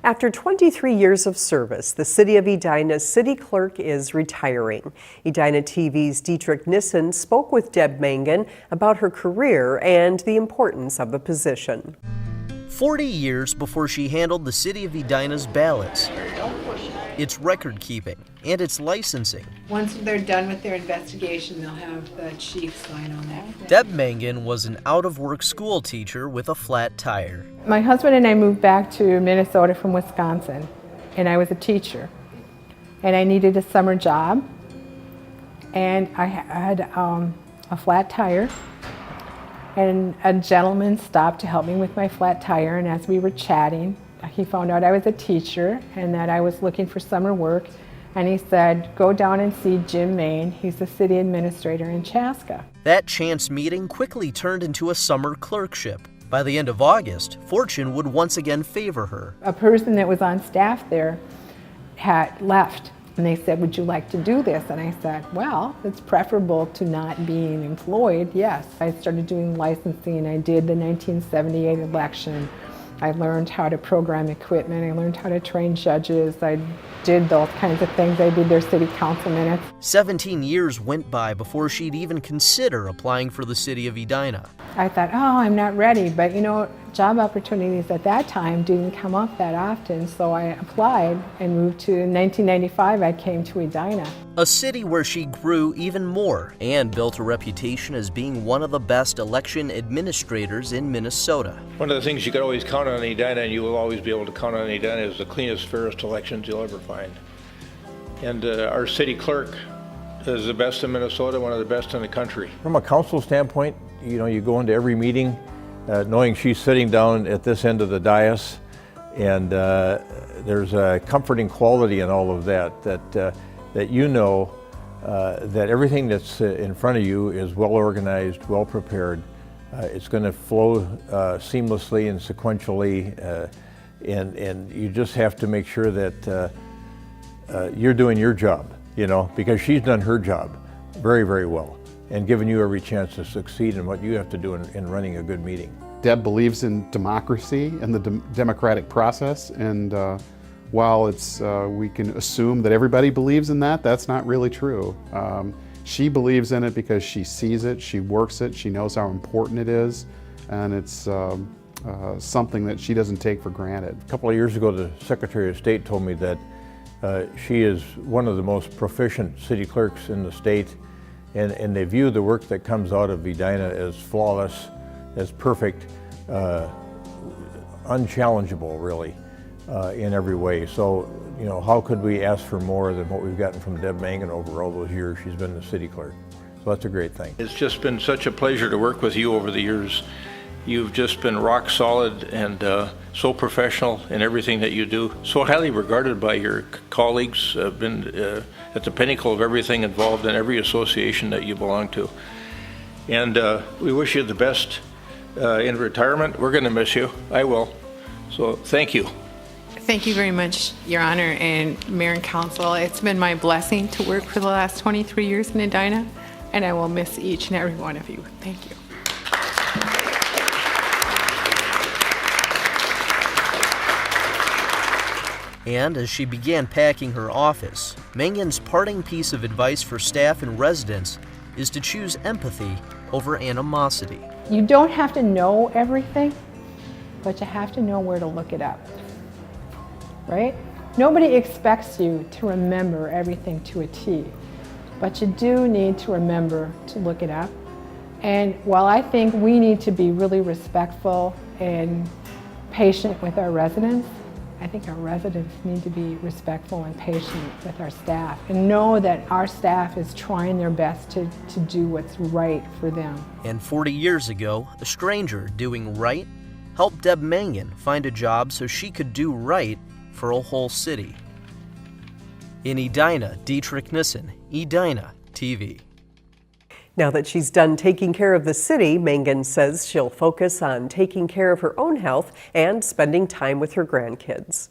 After 23 years of service, the City of Edina's City Clerk is retiring. Edina TV's Dietrich Nissen spoke with Deb Mangen about her career and the importance of the position. 40 years before she handled the City of Edina's ballots, its record keeping, and its licensing. Once they're done with their investigation, they'll have the chief sign on that. Deb Mangen was an out-of-work school teacher with a flat tire. My husband and I moved back to Minnesota from Wisconsin, and I was a teacher. And I needed a summer job, and I had a flat tire. And a gentleman stopped to help me with my flat tire, and as we were chatting, he found out I was a teacher and that I was looking for summer work, and he said, go down and see Jim Main. He's the city administrator in Chaska. That chance meeting quickly turned into a summer clerkship. By the end of August, fortune would once again favor her. A person that was on staff there had left, and they said, would you like to do this? And I said, well, it's preferable to not being employed, yes. I started doing licensing. I did the 1978 election. I learned how to program equipment. I learned how to train judges. I did those kinds of things. I did their city council minutes. 17 years went by before she'd even consider applying for the City of Edina. I thought, oh, I'm not ready. But you know, job opportunities at that time didn't come up that often. So I applied and moved to, in 1995, I came to Edina. A city where she grew even more and built a reputation as being one of the best election administrators in Minnesota. One of the things you could always count on Edina, and you will always be able to count on Edina, is the cleanest, fairest elections you'll ever find. And our city clerk is the best in Minnesota, one of the best in the country. From a council standpoint, you know, you go into every meeting knowing she's sitting down at this end of the dais, and there's a comforting quality in all of that, that you know that everything that's in front of you is well organized, well prepared. It's going to flow seamlessly and sequentially, and you just have to make sure that you're doing your job, you know, because she's done her job very, very well and given you every chance to succeed in what you have to do in running a good meeting. Deb believes in democracy and the democratic process, and while it's we can assume that everybody believes in that, that's not really true. She believes in it because she sees it, she works it, she knows how important it is, and it's something that she doesn't take for granted. A couple of years ago, the Secretary of State told me that she is one of the most proficient city clerks in the state, and they view the work that comes out of Edina as flawless, as perfect, unchallengeable really, in every way. So, you know, how could we ask for more than what we've gotten from Deb Mangen over all those years she's been the city clerk? So that's a great thing. It's just been such a pleasure to work with you over the years. You've just been rock solid and so professional in everything that you do. So highly regarded by your colleagues, been at the pinnacle of everything involved in every association that you belong to. And we wish you the best in retirement. We're going to miss you. I will. So thank you. Thank you very much, Your Honor and Mayor and Council. It's been my blessing to work for the last 23 years in Edina, and I will miss each and every one of you. Thank you. And as she began packing her office, Mangen's parting piece of advice for staff and residents is to choose empathy over animosity. You don't have to know everything, but you have to know where to look it up, right? Nobody expects you to remember everything to a T, but you do need to remember to look it up. And while I think we need to be really respectful and patient with our residents, I think our residents need to be respectful and patient with our staff and know that our staff is trying their best to do what's right for them. And 40 years ago, a stranger doing right helped Deb Mangen find a job so she could do right for a whole city. In Edina, Dietrich Nissen, Edina TV. Now that she's done taking care of the city, Mangen says she'll focus on taking care of her own health and spending time with her grandkids.